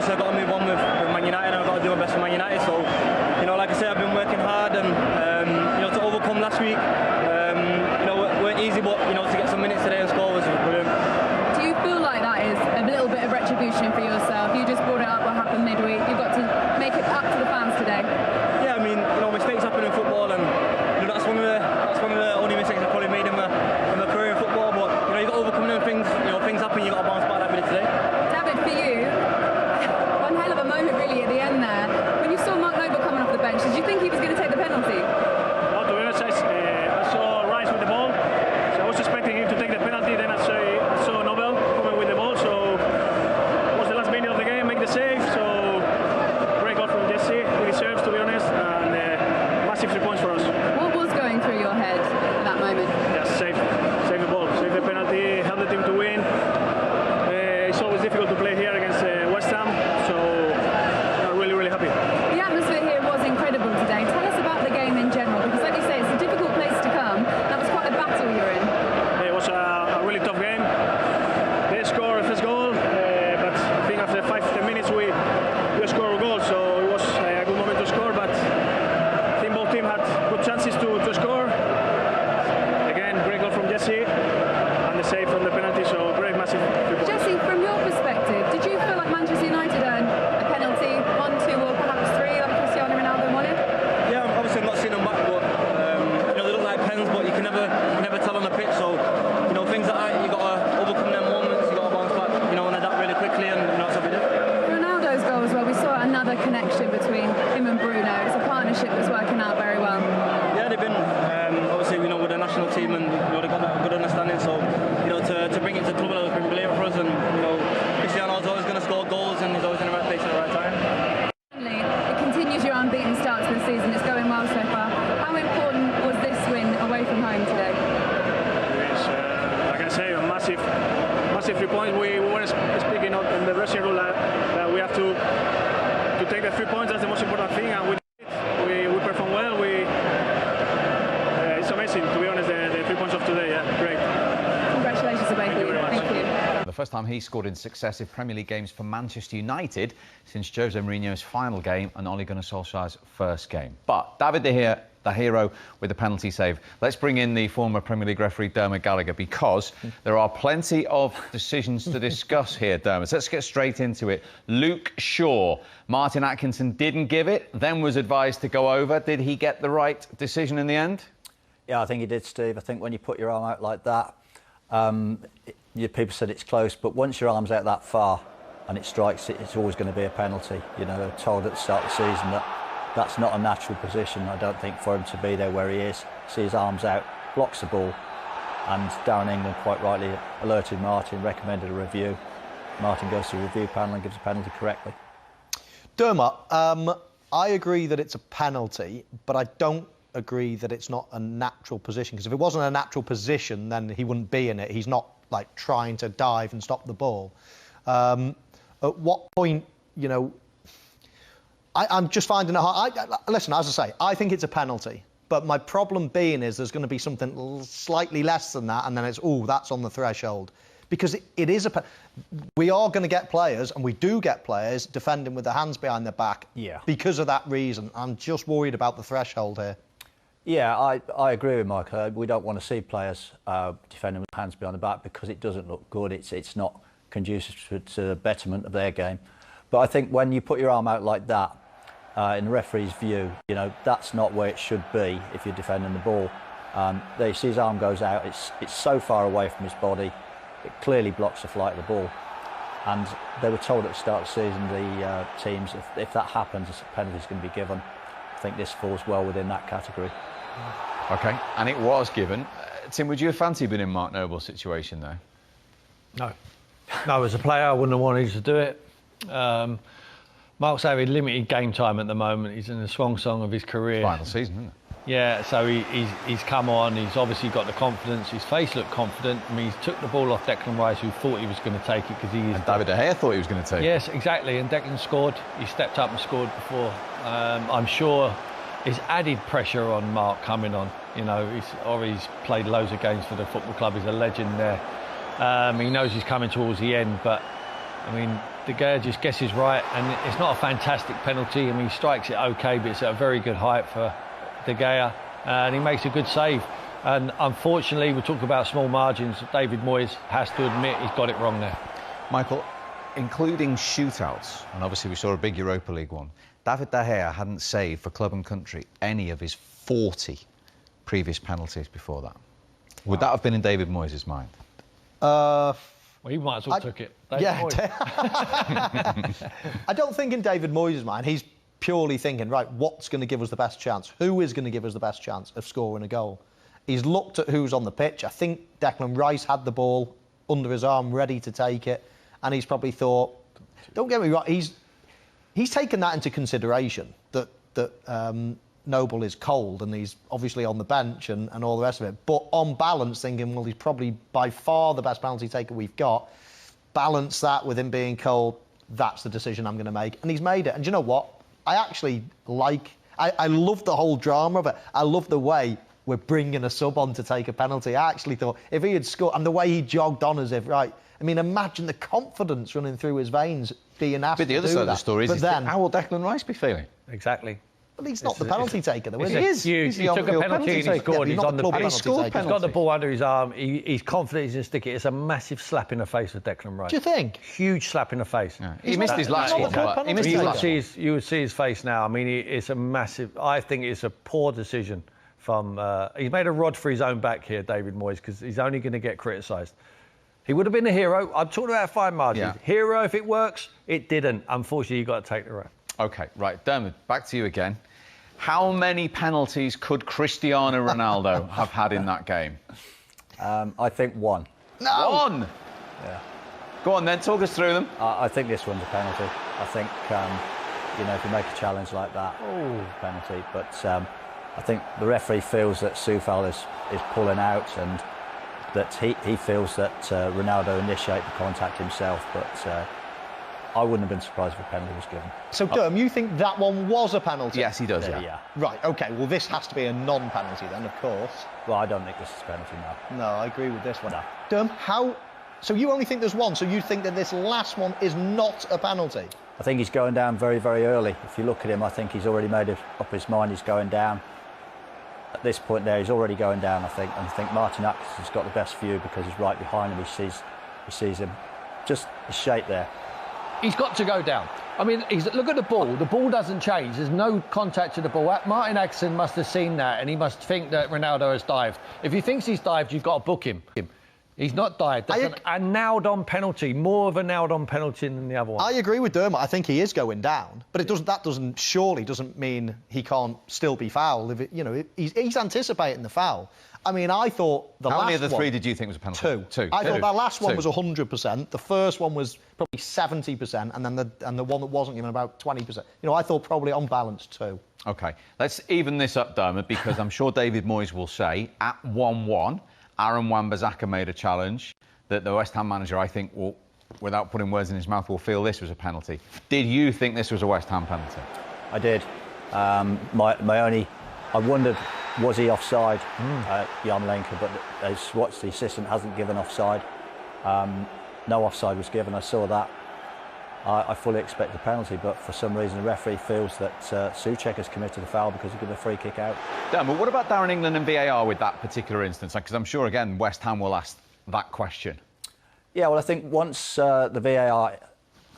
obviously I've got to move on with Man United, and I've got to do my best for Man United. So, you know, like I said, I've been working hard, and you know, to overcome last week, you know, weren't easy, but you know, to get some minutes today and score was brilliant. Do you feel like that is a little bit of retribution for yourself? You just brought it up what happened midweek. You've got to make it up to the fans today. Yeah, I mean, you know, mistakes happen in football, and you know, that's one of the only mistakes I've probably made in my career in football. But you know, you got to overcome them things. You know, things happen. You got to bounce back like we did today. David, for you, one hell of a moment really at the end there. When you saw Mark Noble coming off the bench, did you think he was going to take the penalty? No, to be honest, I saw Rice with the ball, so I was expecting him to take the penalty. Then I saw Noble coming with the ball, so it was the last minute of the game, make the save. So great goal from Jesse. He deserves, to be honest, and massive 3 points for us. What was going through your head at that moment? Just save the ball, save the penalty, help the team to win. It's always difficult to play here against West Ham, so really, really happy. The atmosphere here was incredible today. Tell us about the game in general, because like you say, it's a difficult place to come. That was quite a battle you're in. It was a really tough game. They scored a first goal, but I think after 5-10 minutes we scored a goal, so it was a good moment to score, but I think both teams had good chances to score. Again, great goal from Jesse, and the save from the penalty, so great, massive 3 points. Jesse, from your perspective, did you feel like Manchester United earned a penalty, 1, 2 or perhaps 3 like Cristiano Ronaldo wanted? Yeah, obviously I've not seen them back, but you know, they look like pens, but you can never tell on the pitch. So you know, things like that, you got to overcome them moments. You got to bounce back, you know, and adapt really quickly, and you know, that's what we did. Ronaldo's goal as well, we saw another connection between him and Bruno. It's a partnership that's working out very well. Yeah, they've been obviously, you know, with the national team, and you know, they've got a good understanding. So you know, to bring it to the club level has been brilliant for us, and you know, Cristiano's always going to score goals, and he's always in the right place at the right time. It continues your unbeaten start to the season. It's going well so far. How important was this win away from home today? It's, like I say, a massive 3 points. We were speaking in the dressing room that we have to take the 3 points. That's the most important thing, and we did it. We performed well. It's amazing, to be honest, the 3 points of today. Yeah, great. Congratulations to both of you. Thank you. The first time he scored in successive Premier League games for Manchester United since Jose Mourinho's final game and Ole Gunnar Solskjaer's first game. But David De Gea, the hero with the penalty save. Let's bring in the former Premier League referee Dermot Gallagher, because there are plenty of decisions to discuss here, Dermot. Let's get straight into it. Luke Shaw. Martin Atkinson didn't give it, then was advised to go over. Did he get the right decision in the end? Yeah, I think he did, Steve. I think when you put your arm out like that, people said it's close, but once your arm's out that far and it strikes it, it's always going to be a penalty. You know, they're told at the start of the season that that's not a natural position, I don't think, for him to be there where he is. See his arms out, blocks the ball, and Darren England quite rightly alerted Martin, recommended a review. Martin goes to the review panel and gives a penalty correctly. Dermot, I agree that it's a penalty, but I don't agree that it's not a natural position, because if it wasn't a natural position, then he wouldn't be in it. He's not like trying to dive and stop the ball. At what point, you know, I'm just finding it hard. Listen, as I say, I think it's a penalty, but my problem being is there's going to be something slightly less than that, and then it's, oh, that's on the threshold. Because it is we are going to get players, and we do get players defending with their hands behind their back. Yeah. Because of that reason. I'm just worried about the threshold here. Yeah, I agree with Mike. We don't want to see players defending with hands behind the back, because it doesn't look good. It's not conducive to the betterment of their game. But I think when you put your arm out like that, in the referee's view, you know, that's not where it should be if you're defending the ball. They see his arm goes out. It's so far away from his body. It clearly blocks the flight of the ball. And they were told at the start of the season, the teams, if that happens, a penalty is going to be given. I think this falls well within that category. OK, and it was given. Tim, would you have fancied being in Mark Noble's situation, though? No. No, as a player, I wouldn't have wanted to do it. Mark's having limited game time at the moment. He's in the swan song of his career. Final season, isn't it? Yeah, so he's come on. He's obviously got the confidence. His face looked confident. I mean, he took the ball off Declan Rice, who thought he was going to take it because he is. And David De Gea thought he was going to take it. Yes, exactly. And Declan scored. He stepped up and scored before. I'm sure it's added pressure on Mark coming on. You know, he's played loads of games for the football club. He's a legend there. He knows he's coming towards the end, but I mean, De Gea just guesses right, and it's not a fantastic penalty. I mean, he strikes it okay, but it's at a very good height for De Gea, and he makes a good save. And unfortunately, we talk about small margins. David Moyes has to admit he's got it wrong there. Michael, including shootouts, and obviously we saw a big Europa League one, David De Gea hadn't saved for club and country any of his 40 previous penalties before that. Would that have been in David Moyes' mind? Well, he might as well took it. I don't think in David Moyes' mind he's purely thinking, right, what's going to give us the best chance? Who is going to give us the best chance of scoring a goal? He's looked at who's on the pitch. I think Declan Rice had the ball under his arm, ready to take it, and he's probably thought, don't get me wrong, he's taken that into consideration, that Noble is cold and he's obviously on the bench and all the rest of it. But on balance, thinking, well, he's probably by far the best penalty taker we've got. Balance that with him being cold, that's the decision I'm going to make. And he's made it. And do you know what? I actually I love the whole drama of it. I love the way we're bringing a sub on to take a penalty. I actually thought if he had scored, and the way he jogged on as if, right, I mean, imagine the confidence running through his veins being asked to do that. But the other side of the story is, then, how will Declan Rice be feeling? Exactly. Well, he's not the penalty taker, though, is he? He is. He took a penalty and he scored. He's on the pitch. He's got the ball under his arm. He's confident he's going to stick it. It's a massive slap in the face for Declan Rice. Do you think? Huge slap in the face. Yeah. He missed his last one. You would see his face now. I mean, it's a massive... I think it's a poor decision from... he's made a rod for his own back here, David Moyes, because he's only going to get criticised. He would have been a hero. I'm talking about fine margins. Yeah. Hero if it works. It didn't. Unfortunately, you've got to take the road. OK, right. Dermot, back to you again. How many penalties could Cristiano Ronaldo have had in that game? I think one. No! One? Yeah. Go on then, talk us through them. I think this one's a penalty. I think, you know, if you make a challenge like that, penalty. But I think the referee feels that Soufal is pulling out and that he feels that Ronaldo initiated the contact himself. But I wouldn't have been surprised if a penalty was given. So, Derm, you think that one was a penalty? Yes, he does, yeah. Right, OK, well, this has to be a non-penalty then, of course. Well, I don't think this is a penalty now. No, I agree with this one. No. Derm, so you only think there's one, so you think that this last one is not a penalty? I think he's going down very, very early. If you look at him, I think he's already made up his mind he's going down. At this point there, he's already going down, I think. And I think Martin Atkinson's got the best view because he's right behind him. He sees him. Just his shape there. He's got to go down. I mean, look at the ball. The ball doesn't change. There's no contact to the ball. Martin Atkinson must have seen that, and he must think that Ronaldo has dived. If he thinks he's dived, you've got to book him. He's not dived. That's a nailed-on penalty. More of a nailed-on penalty than the other one. I agree with Dermot. I think he is going down, but that surely doesn't mean he can't still be fouled. He's anticipating the foul. I mean, I thought the last one... How many of the three did you think was a penalty? Two. I thought that last one was 100%. The first one was probably 70%, and then the one that wasn't even about 20%. I thought probably on balance 2. OK, let's even this up, Dermot, because I'm sure David Moyes will say, at 1-1, Aaron Wan-Bissaka made a challenge that the West Ham manager, I think, will, without putting words in his mouth, will feel this was a penalty. Did you think this was a West Ham penalty? I did. I wondered, was he offside, Yarmolenko, but as watched, the assistant hasn't given offside. No offside was given, I saw that. I fully expect a penalty, but for some reason the referee feels that Souček has committed a foul because he gave a free kick out. Dan, but what about Darren England and VAR with that particular instance? Because I'm sure, again, West Ham will ask that question. Yeah, well, I think once the VAR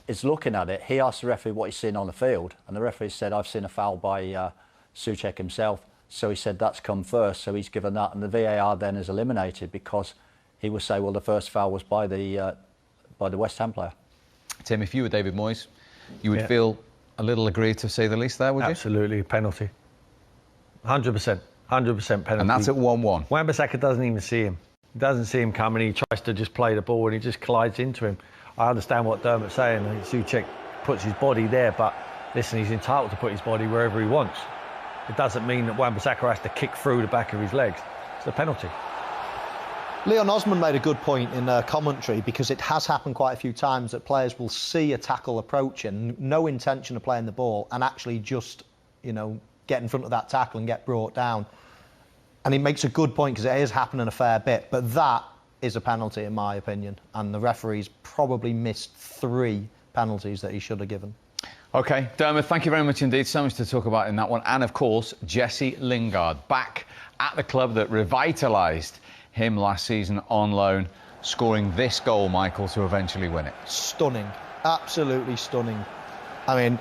is looking at it, he asked the referee what he's seen on the field, and the referee said, I've seen a foul by Souček himself. So he said that's come first, so he's given that, and the VAR then is eliminated because he will say, well, the first foul was by the West Ham player. Tim, if you were David Moyes, you would feel a little aggrieved, to say the least, there, would you? Absolutely, penalty. 100%. 100% penalty. And that's at 1-1. Wan-Bissaka doesn't even see him. He doesn't see him coming. He tries to just play the ball and he just collides into him. I understand what Dermot's saying. Souček puts his body there, but listen, he's entitled to put his body wherever he wants. It doesn't mean that Wan-Bissaka has to kick through the back of his legs. It's a penalty. Leon Osman made a good point in commentary, because it has happened quite a few times that players will see a tackle approaching, no intention of playing the ball, and actually just, get in front of that tackle and get brought down. And he makes a good point, because it is happening a fair bit, but that is a penalty, in my opinion. And the referee's probably missed 3 penalties that he should have given. OK, Dermot, thank you very much indeed. So much to talk about in that one. And, of course, Jesse Lingard, back at the club that revitalised him last season on loan, scoring this goal, Michael, to eventually win it. Stunning. Absolutely stunning. I mean,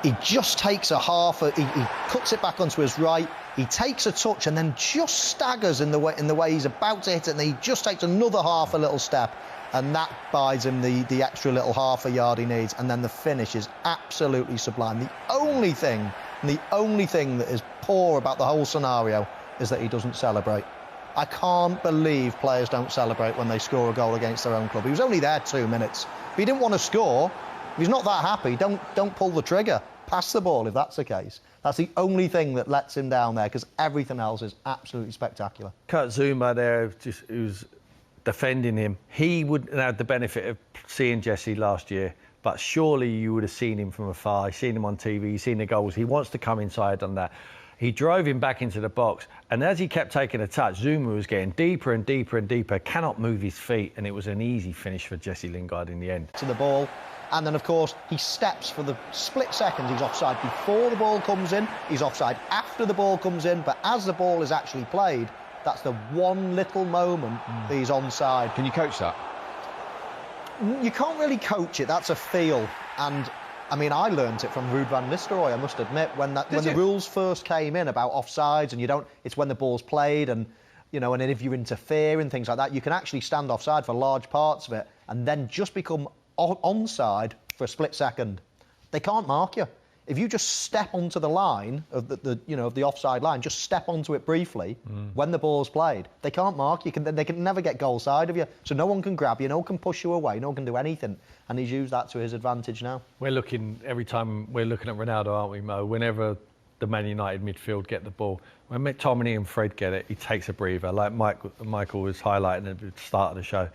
he just takes a he cuts it back onto his right, he takes a touch and then just staggers in the way he's about to hit it, and he just takes another half a little step, and that buys him the extra little half a yard he needs, and then the finish is absolutely sublime. The only thing that is poor about the whole scenario is that he doesn't celebrate. I can't believe players don't celebrate when they score a goal against their own club. He was only there 2 minutes. If he didn't want to score, if he's not that happy, don't pull the trigger. Pass the ball if that's the case. That's the only thing that lets him down there, because everything else is absolutely spectacular. Kurt Zouma there, who's defending him, he would have had the benefit of seeing Jesse last year, but surely you would have seen him from afar. You've seen him on TV, you've seen the goals. He wants to come inside on that. He drove him back into the box, and as he kept taking a touch, Zouma was getting deeper and deeper and deeper, cannot move his feet, and it was an easy finish for Jesse Lingard in the end. To the ball, and then, of course, he steps for the split second. He's offside before the ball comes in, he's offside after the ball comes in, but as the ball is actually played, that's the one little moment that he's onside. Can you coach that? You can't really coach it, that's a feel, and I mean, I learnt it from Ruud van Nistelrooy, I must admit, when the rules first came in about offsides, and it's when the ball's played, and and if you interfere and things like that, you can actually stand offside for large parts of it, and then just become onside for a split second. They can't mark you. If you just step onto the line of the offside line, just step onto it briefly when the ball's played, they can't mark you. They can never get goal side of you. So no one can grab you, no one can push you away, no one can do anything. And he's used that to his advantage now. Every time we're looking at Ronaldo, aren't we, Mo? Whenever the Man United midfield get the ball, when McTominay and Fred get it, he takes a breather, like Michael was highlighting at the start of the show.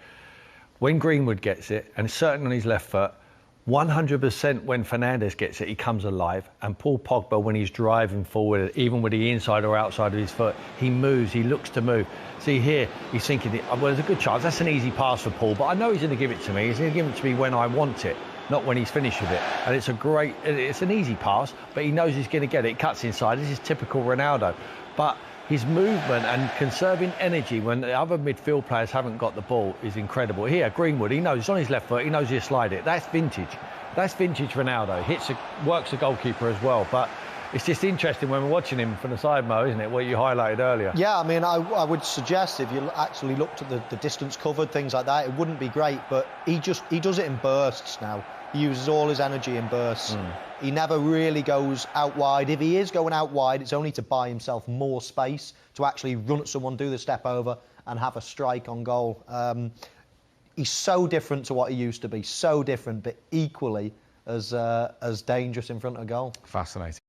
When Greenwood gets it, and certainly on his left foot, 100% when Fernandes gets it, he comes alive. And Paul Pogba, when he's driving forward, even with the inside or outside of his foot, he moves, he looks to move. See here, he's thinking, well, there's a good chance. That's an easy pass for Paul, but I know he's going to give it to me. He's going to give it to me when I want it, not when he's finished with it. And it's an easy pass, but he knows he's going to get it. It cuts inside. This is typical Ronaldo. But his movement and conserving energy when the other midfield players haven't got the ball is incredible. Here, Greenwood, he knows he's on his left foot, he knows he'll slide it. That's vintage. That's vintage Ronaldo. Works the goalkeeper as well. But it's just interesting when we're watching him from the side, Mo, isn't it? What you highlighted earlier. Yeah, I mean, I would suggest if you actually looked at the distance covered, things like that, it wouldn't be great. But he does it in bursts now. He uses all his energy in bursts. He never really goes out wide. If he is going out wide, it's only to buy himself more space to actually run at someone, do the step over, and have a strike on goal. He's so different to what he used to be, so different, but equally as dangerous in front of goal. Fascinating.